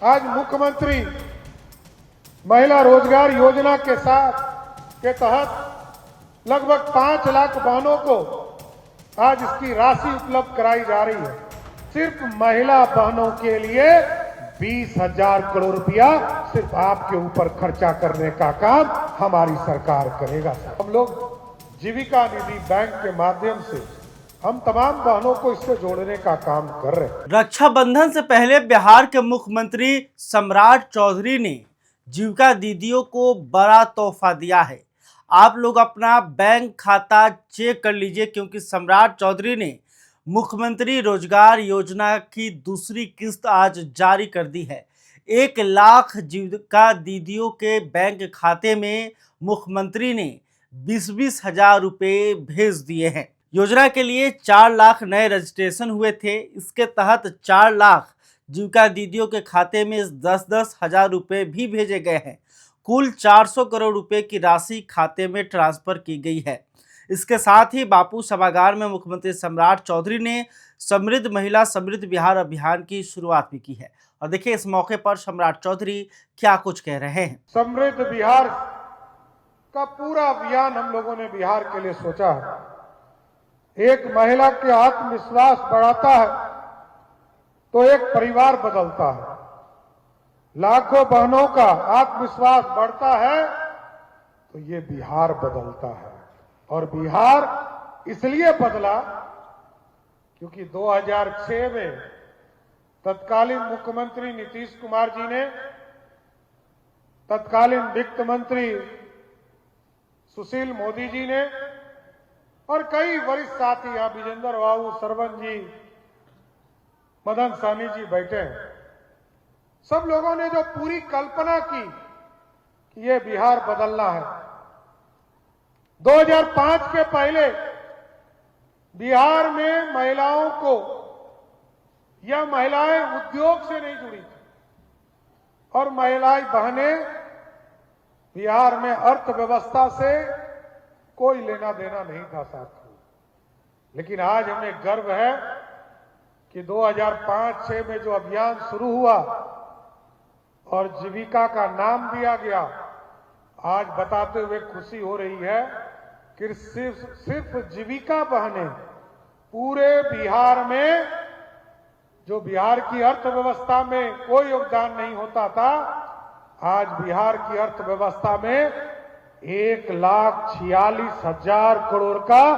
आज मुख्यमंत्री महिला रोजगार योजना के तहत लगभग 5 लाख बहनों को आज इसकी राशि उपलब्ध कराई जा रही है। सिर्फ महिला बहनों के लिए 20,000 करोड़ रुपया सिर्फ आपके ऊपर खर्चा करने का काम हमारी सरकार करेगा। हम लोग जीविका निधि बैंक के माध्यम से हम तमाम बहनों को इससे जोड़ने का काम कर रहे हैं। रक्षाबंधन से पहले बिहार के मुख्यमंत्री सम्राट चौधरी ने जीविका दीदियों को बड़ा तोहफा दिया है। आप लोग अपना बैंक खाता चेक कर लीजिए, क्योंकि सम्राट चौधरी ने मुख्यमंत्री रोजगार योजना की दूसरी किस्त आज जारी कर दी है। 1 लाख जीविका दीदियों के बैंक खाते में मुख्यमंत्री ने 20-20 हजार रुपये भेज दिए हैं। योजना के लिए 4 लाख नए रजिस्ट्रेशन हुए थे। इसके तहत 4 लाख जीविका दीदियों के खाते में 10-10 हजार रुपये भी भेजे गए हैं। कुल 400 करोड़ रुपए की राशि खाते में ट्रांसफर की गई है। इसके साथ ही बापू सभागार में मुख्यमंत्री सम्राट चौधरी ने समृद्ध महिला समृद्ध बिहार अभियान की शुरुआत भी की है। और देखिए इस मौके पर सम्राट चौधरी क्या कुछ कह रहे हैं। समृद्ध बिहार का पूरा अभियान हम लोगों ने बिहार के लिए सोचा है। एक महिला के आत्मविश्वास बढ़ाता है तो एक परिवार बदलता है। लाखों बहनों का आत्मविश्वास बढ़ता है तो ये बिहार बदलता है। और बिहार इसलिए बदला क्योंकि 2006 में तत्कालीन मुख्यमंत्री नीतीश कुमार जी ने, तत्कालीन वित्त मंत्री सुशील मोदी जी ने और कई वरिष्ठ साथी, यहां विजेंद्र बाबू, सरवन जी, मदन साहनी जी बैठे हैं, सब लोगों ने जो पूरी कल्पना की कि ये बिहार बदलना है। 2005 के पहले बिहार में महिलाओं को या महिलाएं उद्योग से नहीं जुड़ी थी और महिलाएं बहनें बिहार में अर्थव्यवस्था से कोई लेना देना नहीं था साथियों। लेकिन आज हमें गर्व है कि 2005-06 में जो अभियान शुरू हुआ और जीविका का नाम दिया गया, आज बताते हुए खुशी हो रही है कि सिर्फ जीविका बहनें पूरे बिहार में, जो बिहार की अर्थव्यवस्था में कोई योगदान नहीं होता था, आज बिहार की अर्थव्यवस्था में 1,46,000 करोड़ का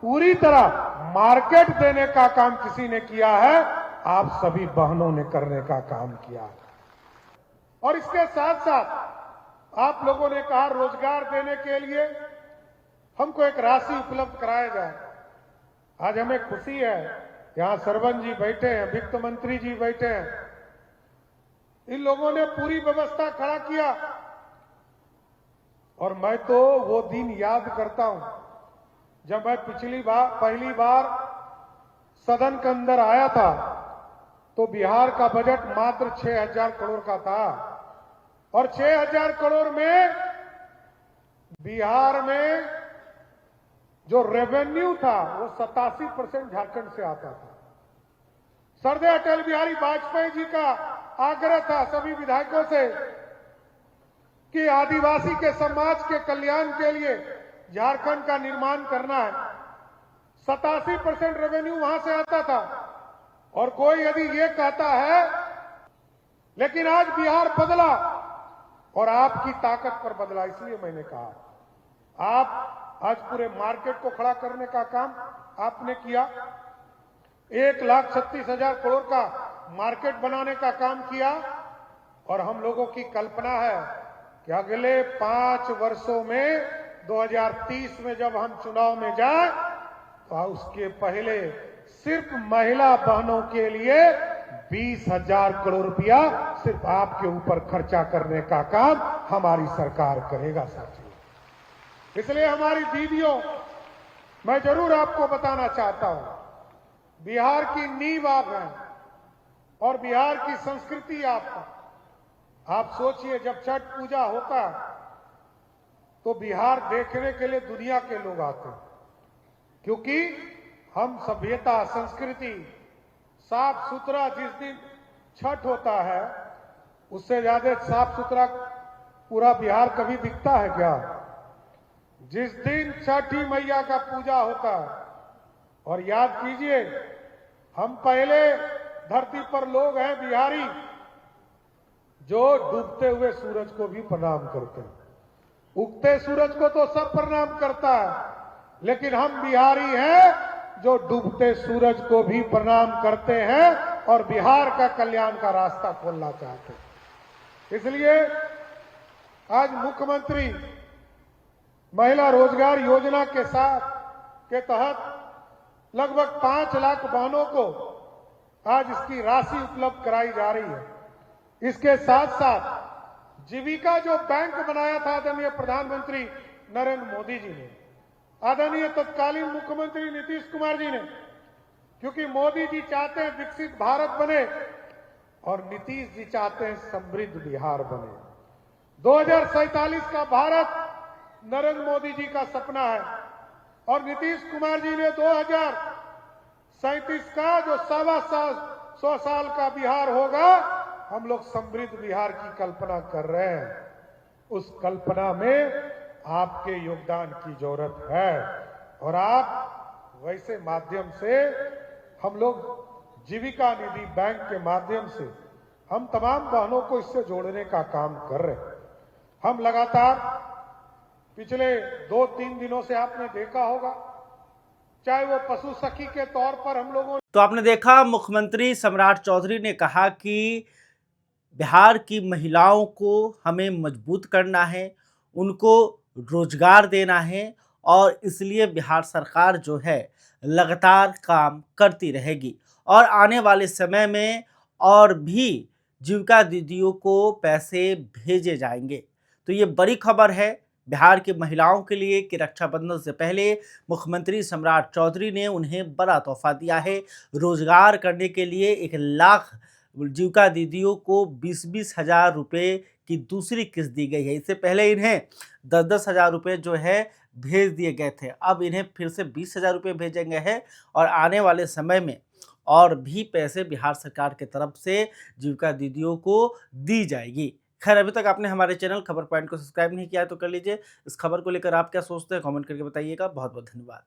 पूरी तरह मार्केट देने का काम किसी ने किया है, आप सभी बहनों ने करने का काम किया है। और इसके साथ साथ आप लोगों ने कहा रोजगार देने के लिए हमको एक राशि उपलब्ध कराया जाए। आज हमें खुशी है, यहां सरवन जी बैठे हैं, वित्त मंत्री जी बैठे हैं, इन लोगों ने पूरी व्यवस्था खड़ा किया। और मैं तो वो दिन याद करता हूं जब मैं पहली बार सदन के अंदर आया था तो बिहार का बजट मात्र 6,000 करोड़ का था और 6,000 करोड़ में बिहार में जो रेवेन्यू था वो 87% झारखंड से आता था। सरदार अटल बिहारी वाजपेयी जी का आग्रह था सभी विधायकों से कि आदिवासी के समाज के कल्याण के लिए झारखंड का निर्माण करना है। 87% रेवेन्यू वहां से आता था। और कोई यदि ये कहता है, लेकिन आज बिहार बदला और आपकी ताकत पर बदला। इसलिए मैंने कहा आप आज पूरे मार्केट को खड़ा करने का काम आपने किया। 1,36,000 करोड़ का मार्केट बनाने का काम किया। और हम लोगों की कल्पना है कि अगले 5 वर्षों में 2030 में जब हम चुनाव में जाएं तो उसके पहले सिर्फ महिला बहनों के लिए 20,000 करोड़ रुपया सिर्फ आपके ऊपर खर्चा करने का काम हमारी सरकार करेगा साथियों। इसलिए हमारी दीदियों, मैं जरूर आपको बताना चाहता हूं, बिहार की नींव आप हैं और बिहार की संस्कृति आपका। आप सोचिए, जब छठ पूजा होता तो बिहार देखने के लिए दुनिया के लोग आते हैं, क्योंकि हम सभ्यता, संस्कृति, साफ सुथरा, जिस दिन छठ होता है उससे ज्यादा साफ सुथरा पूरा बिहार कभी दिखता है क्या? जिस दिन छठी मैया का पूजा होता है, और याद कीजिए, हम पहले धरती पर लोग हैं बिहारी जो डूबते हुए सूरज को भी प्रणाम करते हैं। उगते सूरज को तो सब प्रणाम करता है, लेकिन हम बिहारी हैं जो डूबते सूरज को भी प्रणाम करते हैं और बिहार का कल्याण का रास्ता खोलना चाहते हैं। इसलिए आज मुख्यमंत्री महिला रोजगार योजना के तहत लगभग 5 लाख बहनों को आज इसकी राशि उपलब्ध कराई जा रही है। इसके साथ साथ जीविका जो बैंक बनाया था आदरणीय प्रधानमंत्री नरेंद्र मोदी जी ने, आदरणीय तत्कालीन मुख्यमंत्री नीतीश कुमार जी ने, क्योंकि मोदी जी चाहते हैं विकसित भारत बने और नीतीश जी चाहते हैं समृद्ध बिहार बने। 2047 का भारत नरेंद्र मोदी जी का सपना है और नीतीश कुमार जी ने 2037 का जो 100 साल का बिहार होगा, हम लोग समृद्ध बिहार की कल्पना कर रहे हैं। उस कल्पना में आपके योगदान की जरूरत है और आप वैसे माध्यम से हम लोग जीविका निधि बैंक के माध्यम से हम तमाम बहनों को इससे जोड़ने का काम कर रहे हैं। हम लगातार पिछले 2-3 दिनों से आपने देखा होगा, चाहे वो पशु सखी के तौर पर हम लोगों तो आपने देखा मुख्यमंत्री सम्राट चौधरी ने कहा कि बिहार की महिलाओं को हमें मजबूत करना है, उनको रोजगार देना है और इसलिए बिहार सरकार जो है लगातार काम करती रहेगी और आने वाले समय में और भी जीविका दीदियों को पैसे भेजे जाएंगे। तो ये बड़ी खबर है बिहार की महिलाओं के लिए कि रक्षाबंधन से पहले मुख्यमंत्री सम्राट चौधरी ने उन्हें बड़ा तोहफा दिया है। रोजगार करने के लिए 1 लाख जीविका दीदियों को 20-20 हज़ार रुपये की दूसरी किस्त दी गई है। इससे पहले इन्हें 10-10 हज़ार रुपये जो है भेज दिए गए थे, अब इन्हें फिर से 20 हज़ार रुपये भेजे गए हैं और आने वाले समय में और भी पैसे बिहार सरकार की तरफ से जीविका दीदियों को दी जाएगी। खैर, अभी तक आपने हमारे चैनल खबर पॉइंट को सब्सक्राइब नहीं किया है तो कर लीजिए। इस खबर को लेकर आप क्या सोचते हैं कमेंट करके बताइएगा। बहुत बहुत धन्यवाद।